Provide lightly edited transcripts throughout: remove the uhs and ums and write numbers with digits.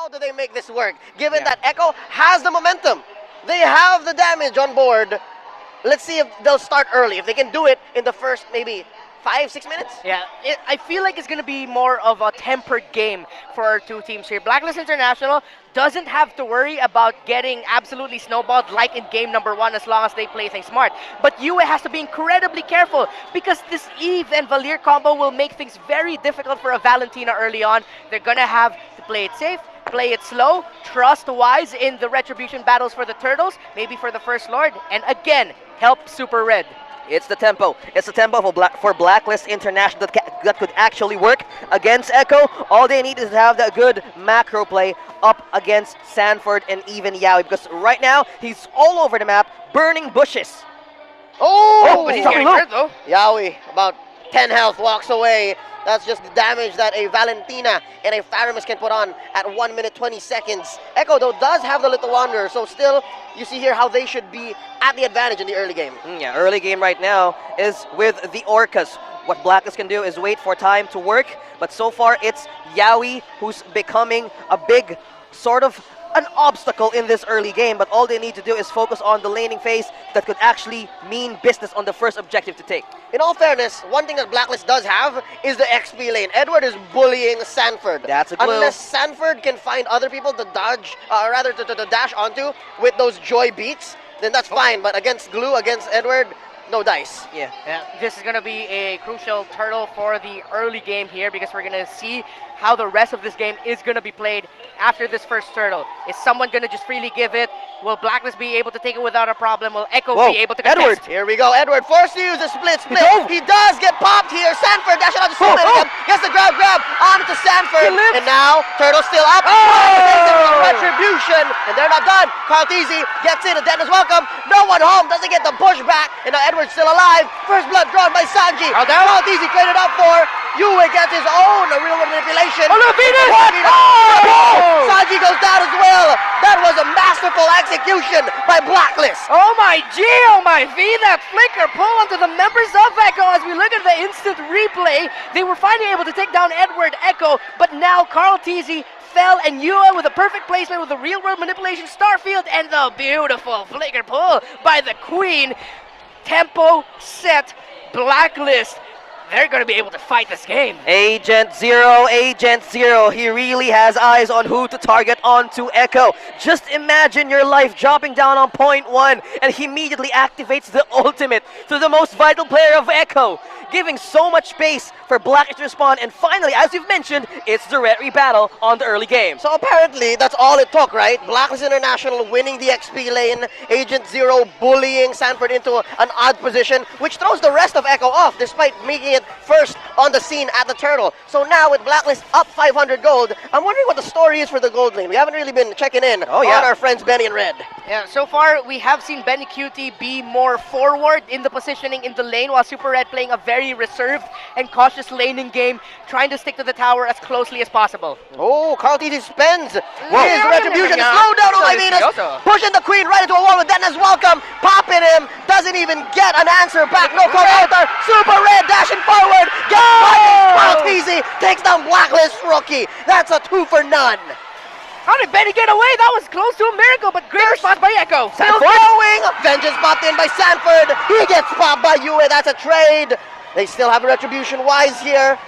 how do they make this work? Given that Echo has the momentum, they have the damage on board. Let's see if they'll start early. If they can do it in the first maybe 5-6 minutes. Yeah, I feel like it's going to be more of a tempered game for our two teams here. Blacklist International doesn't have to worry about getting absolutely snowballed like in game number 1 as long as they play things smart. But UA has to be incredibly careful because this Eve and Valier combo will make things very difficult for a Valentina early on. They're going to have to play it safe, play it slow, trust wise in the retribution battles for the Turtles, maybe for the First Lord, and again, help Super Red. It's the tempo. It's the tempo for Blacklist International that could actually work against Echo. All they need is to have that good macro play up against Sanford and even Yaoi, because right now he's all over the map, burning bushes. Oh, but he's getting hurt though. Yaoi, about 10 health, walks away. That's just the damage that a Valentina and a Faramis can put on at 1 minute 20 seconds. Echo, though, does have the Little Wanderer, so still, you see here how they should be at the advantage in the early game. Yeah, early game right now is with the Orcas. What Blacklist can do is wait for time to work, but so far it's Yaoi who's becoming a big sort of an obstacle in this early game, but all they need to do is focus on the laning phase that could actually mean business on the first objective to take. In all fairness, one thing that Blacklist does have is the XP lane. Edward is bullying Sanford. That's a glue. Unless Sanford can find other people to dodge, rather to dash onto with those joy beats, then that's fine. But against Glue, against Edward, no dice. Yeah, this is going to be a crucial turtle for the early game here because we're going to see how the rest of this game is going to be played after this first turtle. Is someone going to just freely give it? Will Blacklist be able to take it without a problem? Will Echo be able to contest? Edward, here we go. Edward forced to use a split. He does get popped here. Sanford dashing out to Superman. Gets the grab on to Sanford. And now Turtle's still up. Retribution. And they're not done. Carl Teasy gets in. A death is welcome. No one home. Doesn't get the pushback. And now Edward's still alive. First blood drawn by Sanji. Carl Teasy traded up for Yue gets his own real manipulation. Oh, no, Venus! Sanji goes down as well. That was a masterful execution by Blacklist. Oh my G, oh my V, that flicker pull onto the members of Echo. As we look at the instant replay, they were finally able to take down Edward Echo, but now Carl Teasy fell and Yua with a perfect placement with the real world manipulation Starfield and the beautiful flicker pull by the Queen. Tempo set, Blacklist. They're going to be able to fight this game. Agent Zero, he really has eyes on who to target onto Echo. Just imagine your life dropping down on point 1 and he immediately activates the ultimate to the most vital player of Echo, giving so much space for Blacklist to respond. And finally, as you've mentioned, it's the Red battle on the early game. So apparently, that's all it took, right? Blacklist International winning the XP lane, Agent Zero bullying Sanford into an odd position, which throws the rest of Echo off, despite making it first on the scene at the Turtle. So now with Blacklist up 500 gold, I'm wondering what the story is for the gold lane. We haven't really been checking in on our friends Benny and Red. Yeah, so far we have seen Benny QT be more forward in the positioning in the lane, while Super Red playing a very reserved and cautious laning game, trying to stick to the tower as closely as possible. Oh, Carl Teasy spends his retribution. Slow down on my Venus, pushing the Queen right into a wall with Dennis Welcome, popping him, doesn't even get an answer back. No call out there. Super Red dashing forward, Carl Teasy takes down Blacklist rookie. That's a 2 for none. How did Benny get away? That was close to a miracle, but great response by Echo. Still going. Vengeance popped in by Sanford. He gets popped by Yue. That's a trade. They still have a retribution wise here.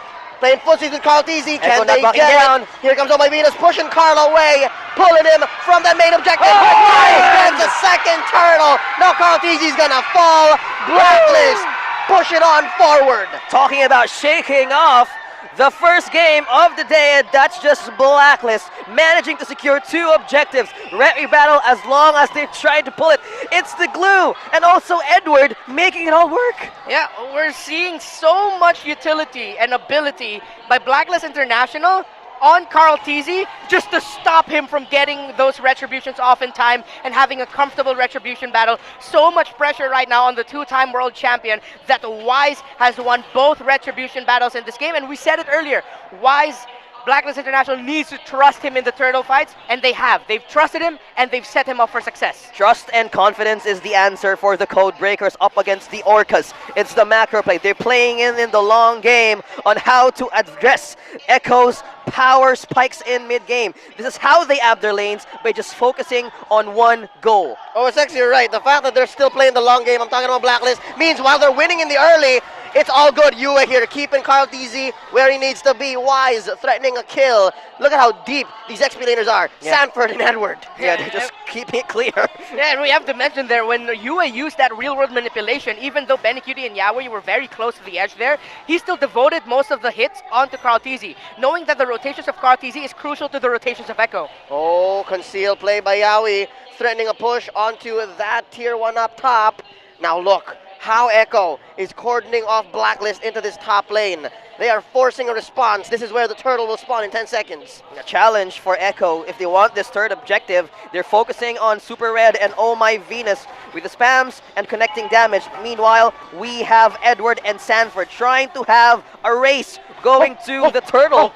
Playing footsies with Carl Teasy. Can they get it? Here comes Oh My Venus pushing Carl away, pulling him from that main objective. That's a second turtle. Now Carl Teasy's gonna fall. Blacklist push it on forward. Talking about shaking off the first game of the day, and that's just Blacklist managing to secure 2 objectives. Red battle as long as they've tried to pull it. It's the Glue and also Edward making it all work. Yeah, we're seeing so much utility and ability by Blacklist International on Carl Teasy just to stop him from getting those retributions off in time and having a comfortable retribution battle. So much pressure right now on the 2-time world champion that Wise has won both retribution battles in this game, and we said it earlier, Wise Blacklist International needs to trust him in the turtle fights, and they have. They've trusted him, and they've set him up for success. Trust and confidence is the answer for the Code Breakers up against the Orcas. It's the macro play. They're playing in the long game on how to address Echo's power spikes in mid-game. This is how they ab their lanes, by just focusing on one goal. Oh, it's actually right. The fact that they're still playing the long game, I'm talking about Blacklist, means while they're winning in the early, it's all good. Yue here keeping Carl TZ where he needs to be. Wise threatening a kill. Look at how deep these XP laners are. Yeah. Sanford and Edward. Yeah, they're just keeping it clear. Yeah, and we have to mention there, when Yue used that real-world manipulation, even though Benikudi and Yaoi were very close to the edge there, he still devoted most of the hits onto Carl TZ, knowing that the rotations of Carl TZ is crucial to the rotations of Echo. Oh, concealed play by Yaoi, threatening a push onto that tier 1 up top. Now look how Echo is cordoning off Blacklist into this top lane. They are forcing a response. This is where the turtle will spawn in 10 seconds. A challenge for Echo. If they want this third objective, they're focusing on Super Red and Oh My Venus with the spams and connecting damage. Meanwhile, we have Edward and Sanford trying to have a race going to the turtle.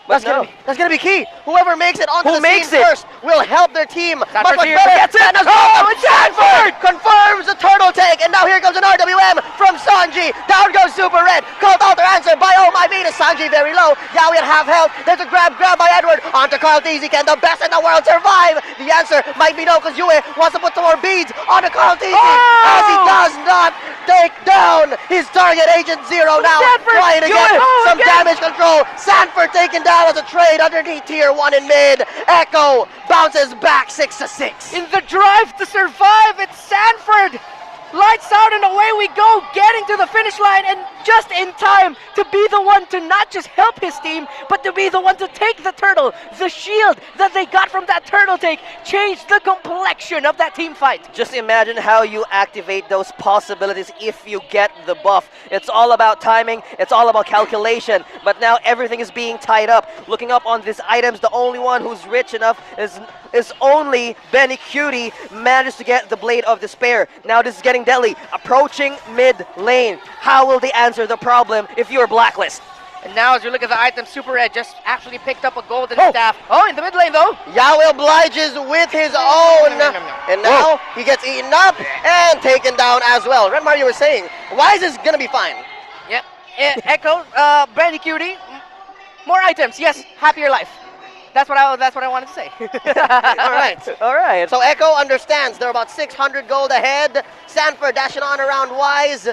But That's gonna be key. Whoever makes it onto the makes scene it? first will help their team Sanford much here, better. gets it. Sanford! Oh, it's Sanford! Confirms the turtle take, and now here comes an RWM from Sanji. Down goes Super Red. Called out their answer by Oh My Venus. Sanji very low. Yaoi at half health. There's a grab by Edward onto Carl TZ. Can the best in the world survive? The answer might be no, because Yue wants to put some more beads onto Carl TZ as he does not take down his target. Agent Zero now Sanford! trying to Yue! get Oh, some again! damage control. Sanford taken down as a trade underneath tier 1 in mid. Echo bounces back 6-6. In the drive to survive, it's Sanford! Lights out and away we go, getting to the finish line, and just in time to be the one to not just help his team, but to be the one to take the turtle. The shield that they got from that turtle take changed the complexion of that team fight. just imagine how you activate those possibilities if you get the buff. It's all about timing, it's all about calculation, but now everything is being tied up. Looking up on these items, the only one who's rich enough is only Benny Cutie, managed to get the Blade of Despair. Now this is getting deadly, approaching mid lane. How will they answer the problem if you're Blacklist? And now as you look at the item, Super Red just actually picked up a golden staff. Oh, in the mid lane though. Yaoi obliges with his own, No. and now he gets eaten up and taken down as well. Red Mario was saying, why is this gonna be fine? Yep. Echo, Brandy Cutie, more items. Yes, happier life. That's what I wanted to say. All right. So Echo understands they're about 600 gold ahead. Sanford dashing on around Wise.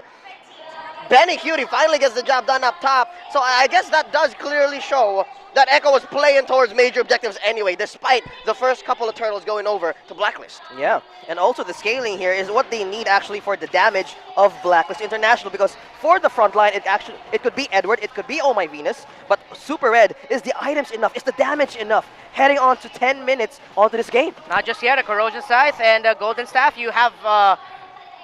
Benny Cutie finally gets the job done up top. So I guess that does clearly show that Echo was playing towards major objectives anyway, despite the first couple of turtles going over to Blacklist. Yeah, and also the scaling here is what they need actually for the damage of Blacklist International, because for the front line, it could be Edward, it could be Oh My Venus, but Super Red, is the items enough, is the damage enough? Heading on to 10 minutes onto this game. Not just yet, a Corrosion Scythe and a Golden Staff. You have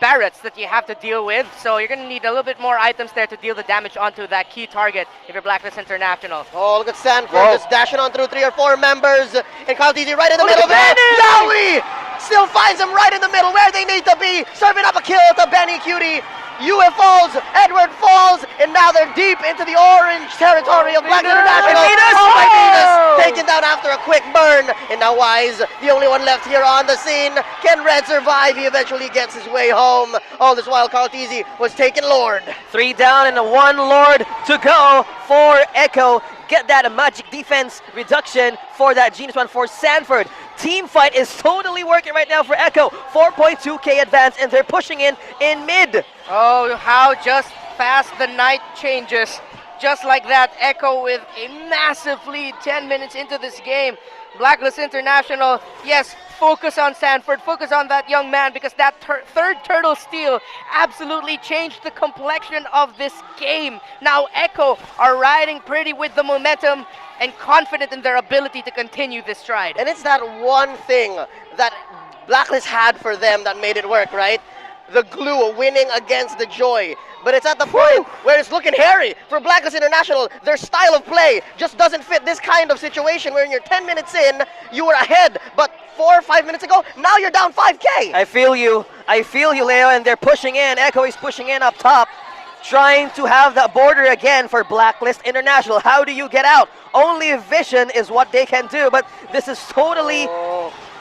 Barretts that you have to deal with, so you're going to need a little bit more items there to deal the damage onto that key target if you're Blacklist International. Oh, look at Sanford just dashing on through 3 or 4 members. And Carl TZ right in the middle of it. Yaoi still finds him right in the middle where they need to be. Serving up a kill to Benny Cutie. Yue falls, Edward falls, and now they're deep into the orange territory of Black International. Oh My Venus taken down after a quick burn. And now Wise, the only one left here on the scene. Can Red survive? He eventually gets his way home. All this while Carl TZ was taking Lord. 3 down and a 1 Lord to go for Echo. Get that magic defense reduction for that Genius one for Sanford. Team fight is totally working right now for Echo. 4.2k advance, and they're pushing in mid. Oh, how just fast the night changes. Just like that, Echo with a massive lead 10 minutes into this game. Blacklist International, yes, focus on Sanford, focus on that young man, because that third turtle steal absolutely changed the complexion of this game. Now Echo are riding pretty with the momentum and confident in their ability to continue this stride. And it's that one thing that Blacklist had for them that made it work, right? The glue, winning against the joy. But it's at the point where it's looking hairy for Blacklist International. Their style of play just doesn't fit this kind of situation where you're 10 minutes in, you were ahead, but 4 or 5 minutes ago, now you're down 5k. I feel you, Leo, and they're pushing in. Echo is pushing in up top. trying to have that border again for Blacklist International. How do you get out? Only vision is what they can do, but this is totally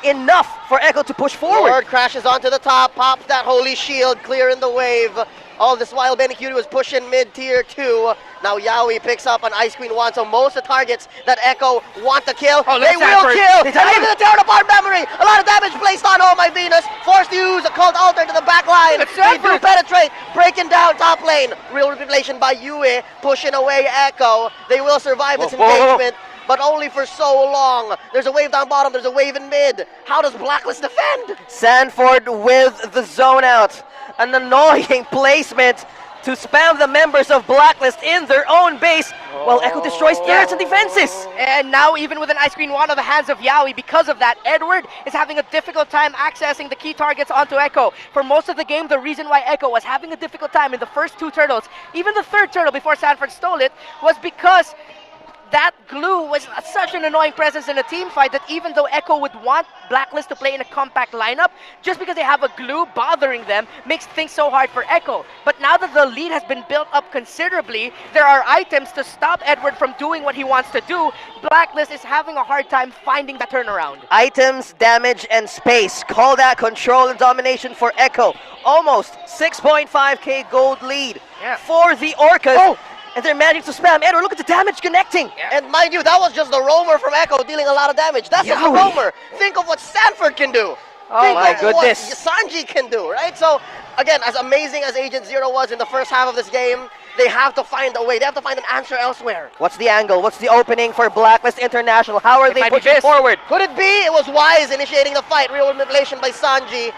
enough for Echo to push forward. Lord crashes onto the top, pops that holy shield, clearing the wave. All this while, Benny Cutie was pushing mid-tier 2. Now Yaoi picks up on Ice Queen 1, so most of the targets that Echo want to kill, they will kill! And into the tear apart memory! A lot of damage placed on Oh My Venus, forced to use a Cult Altar to the back line. They do penetrate, breaking down top lane. Real manipulation by Yue, pushing away Echo. They will survive this engagement, but only for so long. There's a wave down bottom, there's a wave in mid. How does Blacklist defend? Sanford with the zone out. An annoying placement to spam the members of Blacklist in their own base while Echo destroys turrets and defenses. And now even with an Ice Queen 1 on the hands of Yaoi, because of that, Edward is having a difficult time accessing the key targets onto Echo. For most of the game, the reason why Echo was having a difficult time in the first 2 turtles, even the 3rd turtle before Sanford stole it, was because that glue was such an annoying presence in a team fight that even though Echo would want Blacklist to play in a compact lineup, just because they have a glue bothering them makes things so hard for Echo. But now that the lead has been built up considerably, there are items to stop Edward from doing what he wants to do. Blacklist is having a hard time finding that turnaround. Items, damage, and space. Call that control and domination for Echo. Almost 6.5k gold lead for the Orcas. And they're managing to spam Edward. Look at the damage connecting. And mind you, that was just the roamer from Echo dealing a lot of damage. That's just the roamer. Think of what Sanford can do. Think my of goodness. what Sanji can do, right? So, again, as amazing as Agent Zero was in the first half of this game, they have to find a way. They have to find an answer elsewhere. What's the angle? What's the opening for Blacklist International? How are they pushing forward? Could it be it was Wise initiating the fight? Real manipulation by Sanji.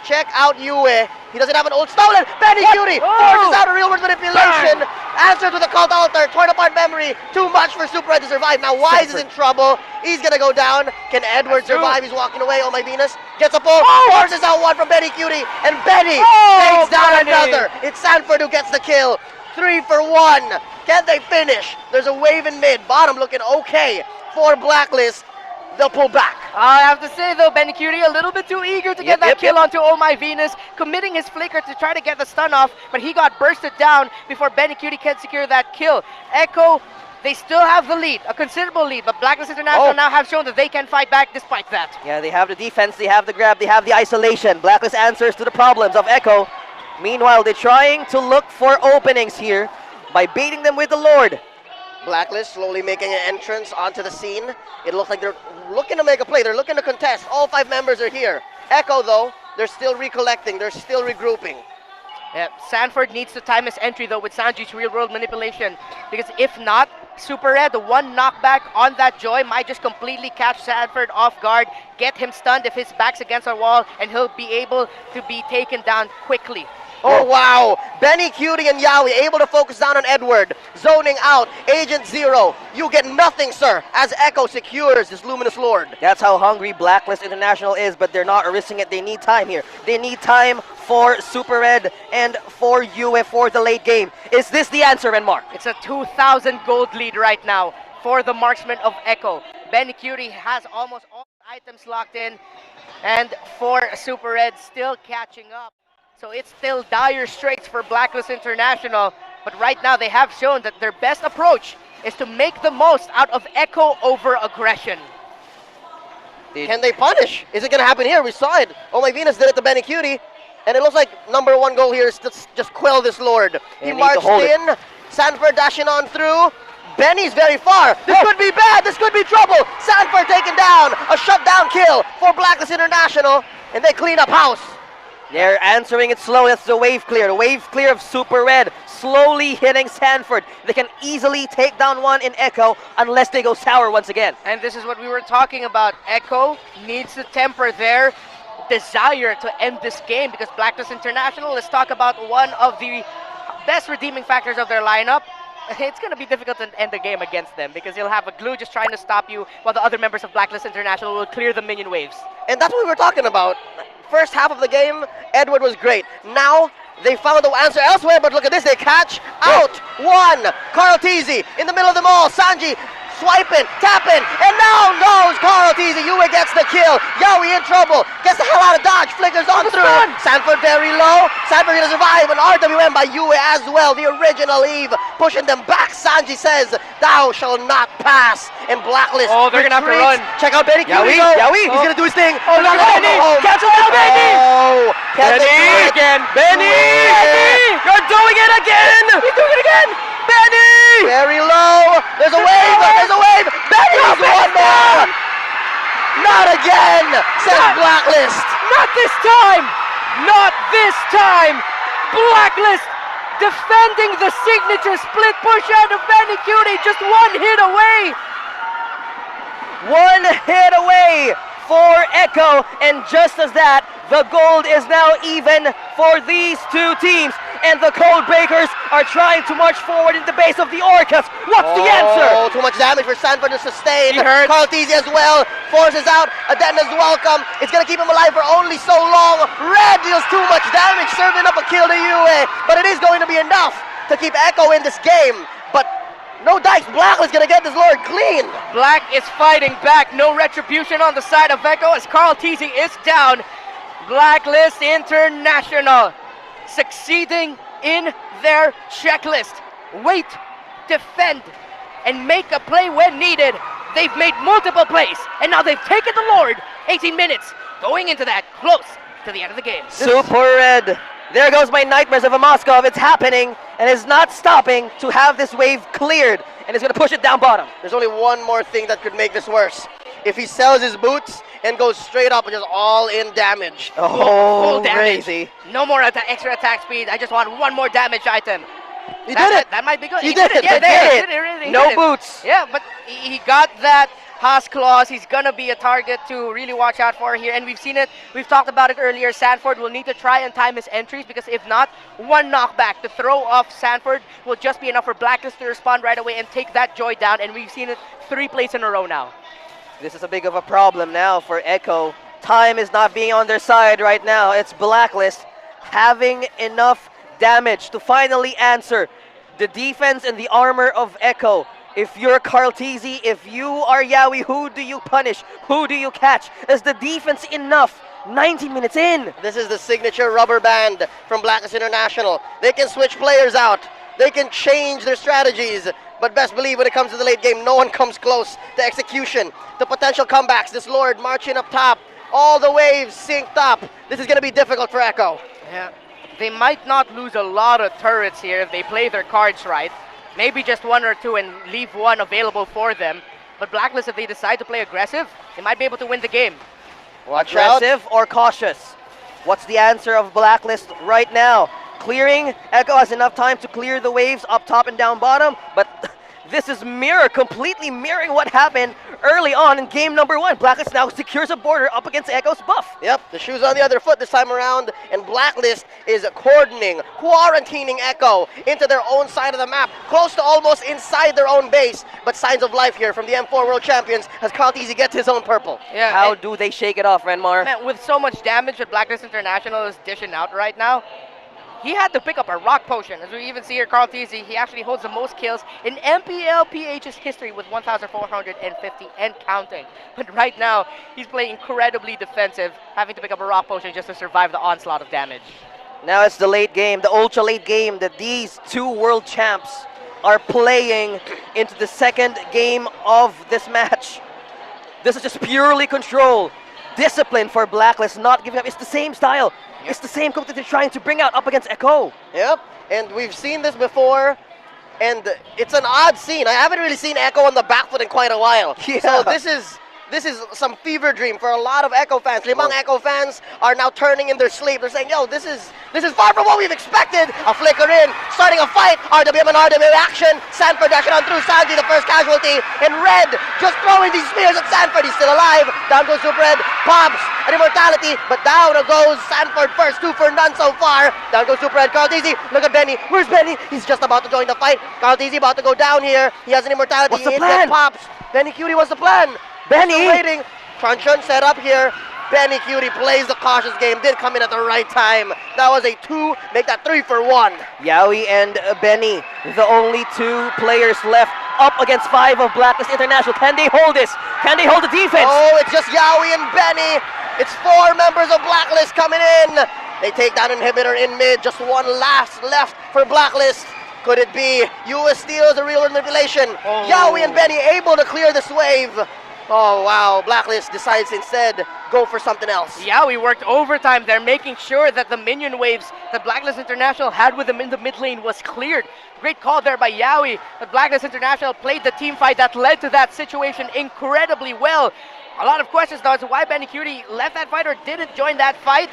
Check out Yue. He doesn't have an ult stolen. Benny Cutie forces out a real world manipulation. Answer to the Cult Altar. Torn apart memory. Too much for Super Red to survive. Now Wise is in trouble. He's gonna go down. Can Edward survive? He's walking away. Oh My Venus gets a pull. Forces out one from Benny Cutie. And Benny takes down another. It's Sanford who gets the kill. 3 for 1. Can they finish? There's a wave in mid. Bottom looking okay for Blacklist. They'll pull back. I have to say though, Benny Cutie a little bit too eager to get that kill onto Oh My Venus, committing his flicker to try to get the stun off, but he got bursted down before Benny Cutie can secure that kill. Echo, they still have the lead, a considerable lead, but Blacklist International now have shown that they can fight back despite that. Yeah, they have the defense, they have the grab, they have the isolation. Blacklist answers to the problems of Echo. Meanwhile, they're trying to look for openings here by baiting them with the Lord. Blacklist slowly making an entrance onto the scene. It looks like they're looking to make a play. They're looking to contest. All 5 members are here. Echo, though, they're still recollecting. They're still regrouping. Yeah, Sanford needs to time his entry, though, with Sanji's real-world manipulation. Because if not, Super Red, the one knockback on that Joy might just completely catch Sanford off guard, get him stunned if his back's against a wall, and he'll be able to be taken down quickly. Oh, wow. Benny, Cutie, and Yaoi able to focus down on Edward. Zoning out. Agent Zero. You get nothing, sir, as Echo secures this Luminous Lord. That's how hungry Blacklist International is, but they're not risking it. They need time here. They need time for Super Red and for Yue for the late game. Is this the answer, Renmar? It's a 2,000 gold lead right now for the marksman of Echo. Benny Cutie has almost all items locked in, and for Super Red still catching up. So it's still dire straits for Blacklist International, but right now they have shown that their best approach is to make the most out of Echo over aggression. Can they punish? Is it going to happen here? We saw it. Oh My Venus did it to Benny Cutie, and it looks like #1 goal here is to just quell this Lord. He marched in, Sanford dashing on through. Benny's very far. This could be bad. This could be trouble. Sanford taken down. A shutdown kill for Blacklist International, and they clean up house. They're answering it slow. That's the wave clear. The wave clear of Super Red slowly hitting Sanford. They can easily take down one in Echo unless they go sour once again. And this is what we were talking about. Echo needs to temper their desire to end this game because Blacklist International, let's talk about one of the best redeeming factors of their lineup. It's going to be difficult to end the game against them because you'll have a glue just trying to stop you while the other members of Blacklist International will clear the minion waves. And that's what we were talking about. First half of the game, Edward was great. Now, they found the answer elsewhere, but look at this. They catch out one. Carl Teasy in the middle of them all. Sanji swiping, tapping, and now knows Carl Teasy. Yue Yowie gets the kill. Yowie in trouble. Gets the hell out of dodge. Flickers on through. Sanford very low. Sanford gonna survive. An RWM by Yue as well. The original Eve pushing them back. Sanji says, "Thou shall not pass." And Blacklist. Oh, they're gonna have to retreats. run. Check out Benny. Yowie, Yowie. Yowie. He's gonna do his thing. Oh, look at Benny. Cancel out, Benny. Oh, can they do it? again. Benny! Benny! You're doing it again! He's doing it again. Benny! Very low. There's a wave. There's a wave. Benny's one more. Not again, says Blacklist. Not this time. Not this time. Blacklist defending the signature split push out of Benny Cutie. Just one hit away. One hit away for Echo, and just as that, the gold is now even for these two teams. And the Code Breakers are trying to march forward in the base of the Orcas. What's the answer? Oh, too much damage for Sanford to sustain. He hurts. Carl Teasy as well. Forces out. Adenda's welcome. It's going to keep him alive for only so long. Red deals too much damage, serving up a kill to Yue. But it is going to be enough to keep Echo in this game. But no dice. Black is going to get this Lord clean. Black is fighting back. No retribution on the side of Echo as Carl Teasy is down. Blacklist International succeeding in their checklist. Wait, defend, and make a play when needed. They've made multiple plays, and now they've taken the Lord. 18 minutes going into that, close to the end of the game. Super Red. There goes my nightmares of a Moskov. It's happening, and it's not stopping to have this wave cleared, and it's going to push it down bottom. There's only one more thing that could make this worse. If he sells his boots and goes straight up and just all in damage. Oh, Full damage. crazy. No more extra attack speed. I just want one more damage item. He did it. That might be good. He did it. Yeah, He did it. Really, he No did it. boots. Yeah, but he got that Haas clause. He's gonna be a target to really watch out for here, and we've seen it. We've talked about it earlier. Sanford will need to try and time his entries, because if not, one knockback to throw off Sanford will just be enough for Blacklist to respond right away and take that Joy down. And we've seen it 3 plays in a row now. This is a big of a problem now for Echo. Time is not being on their side right now. It's Blacklist having enough damage to finally answer the defense and the armor of Echo. If you're Carlteasy, if you are Yowie, who do you punish? Who do you catch? Is the defense enough? 90 minutes in. This is the signature rubber band from Blacklist International. They can switch players out. They can change their strategies. But best believe when it comes to the late game, no one comes close to execution, to potential comebacks. This Lord marching up top, all the waves synced up. This is going to be difficult for Echo. Yeah, they might not lose a lot of turrets here if they play their cards right. Maybe just 1 or 2 and leave 1 available for them. But Blacklist, if they decide to play aggressive, they might be able to win the game. Watch out. Aggressive or cautious? What's the answer of Blacklist right now? Clearing. Echo has enough time to clear the waves up top and down bottom, but this is completely mirroring what happened early on in game number 1. Blacklist now secures a border up against Echo's buff. Yep, the shoe's on the other foot this time around, and Blacklist is quarantining Echo into their own side of the map, close to almost inside their own base. But signs of life here from the M4 World Champions as Carlteasy gets his own purple. Yeah, How do they shake it off, Renmar? man, with so much damage that Blacklist International is dishing out right now, he had to pick up a rock potion. As we even see here, Carlteasy, he actually holds the most kills in MPL PH's history with 1,450 and counting. But right now, he's playing incredibly defensive, having to pick up a rock potion just to survive the onslaught of damage. Now it's the late game, the ultra late game that these two world champs are playing into the second game of this match. This is just purely control. Discipline for Blacklist, not giving up. It's the same style. It's the same code that they're trying to bring out up against Echo. Yep, and we've seen this before, and it's an odd scene. I haven't really seen Echo on the back foot in quite a while. Yeah. So this is some fever dream for a lot of Echo fans. Limang Echo fans are now turning in their sleep. They're saying, yo, this is far from what we've expected. A flicker in, starting a fight. RWM and RWM action. Sanford dashing on through. Sanji, the first casualty. And Red just throwing these spears at Sanford. He's still alive. Down goes Super Red. Pops an immortality, but down goes Sanford first. 2 for none so far. Down goes Super Red. Carlteasy, look at Benny. Where's Benny? He's just about to join the fight. Carlteasy about to go down here. He has an immortality. What's the He plan? Pops. Benny Cutie, what's the plan? Benny! Still waiting. Truncheon set up here. Benny Cutie plays the cautious game. Did come in at the right time. That was a 2. Make that 3 for 1. Yowie and Benny, the only 2 players left up against 5 of Blacklist International. Can they hold this? Can they hold the defense? Oh, it's just Yowie and Benny. It's 4 members of Blacklist coming in. They take down Inhibitor in mid. Just one last left for Blacklist. Could it be US Steel's a real manipulation? Yowie and Benny able to clear this wave. Oh wow, Blacklist decides instead go for something else. Yeah, we worked overtime there, making sure that the minion waves that Blacklist International had with them in the mid lane was cleared. Great call there by Yowie, but Blacklist International played the team fight that led to that situation incredibly well. A lot of questions though as to why Benny Cutie left that fight or didn't join that fight.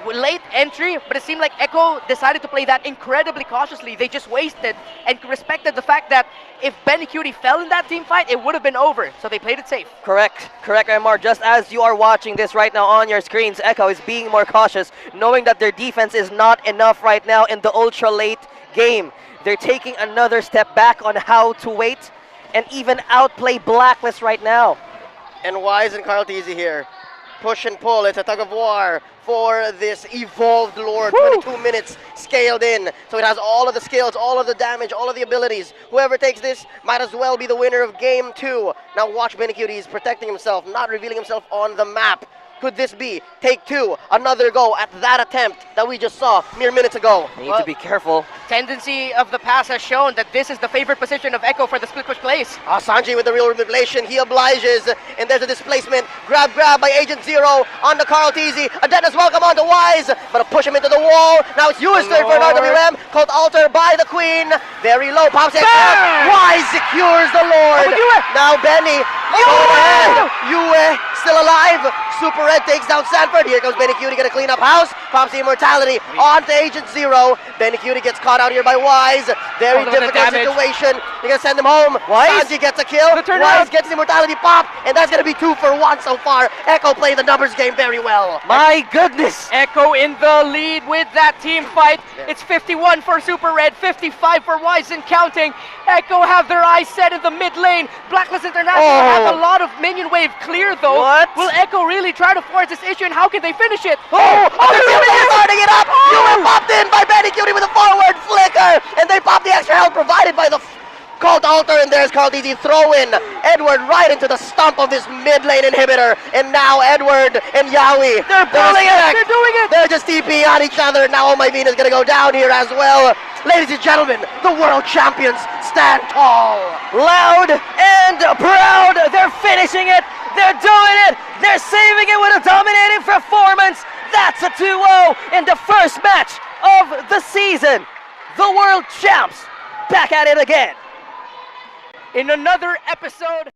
Late entry, but it seemed like Echo decided to play that incredibly cautiously. They just wasted and respected the fact that if Benny Cutie fell in that team fight, it would have been over. So they played it safe. Correct, MR. Just as you are watching this right now on your screens, Echo is being more cautious, knowing that their defense is not enough right now in the ultra late game. They're taking another step back on how to wait and even outplay Blacklist right now. And Wise and Carl Teasy here. Push and pull, it's a tug of war for this evolved Lord. 22 minutes scaled in, so it has all of the skills, all of the damage, all of the abilities. Whoever takes this might as well be the winner of game 2. Now watch Benny Cutie, he's protecting himself, not revealing himself on the map. Could this be take 2, another go at that attempt that we just saw mere minutes ago? They need to be careful. Tendency of the pass has shown that this is the favorite position of Echo for the split push plays. Sanji with the real manipulation, he obliges, and there's a displacement. Grab by Agent Zero on the Carl Teasy. Adena's welcome on to Wise, but to push him into the wall. Now it's US turn for an RWM, called Alter by the Queen. Very low, pops it. Wise secures the Lord. Now Benny, Yue still alive. Super Red takes down Sanford. Here comes Benny Cutie, gonna clean up house. Pops the immortality on to Agent Zero. Benny Cutie gets caught out here by Wise. Very difficult situation. You're gonna send him home. Sanji gets a kill. Wise gets the immortality pop, and that's gonna be 2 for 1 so far. Echo playing the numbers game very well. My goodness! Echo in the lead with that team fight. It's 51 for Super Red, 55 for Wise and counting. Echo have their eyes set in the mid lane. Blacklist International have a lot of minion wave clear though. Will Echo really try to force this issue, and how can they finish it? They're starting it up. Yue popped in by Benny Cutie with a forward flicker, and they pop the extra health provided by the called Alter, and there's Carl Teasy throw in Edward right into the stump of this mid lane inhibitor, and now Edward and Yowie, they're doing it. They're just TP on each other. Now Oh My Bean is gonna go down here as well. Ladies and gentlemen, the world champions stand tall. Loud and proud, they're finishing it, they're doing it, they're saving it with a dominating performance. That's a 2-0 in the first match of the season. The world champs back at it again. In another episode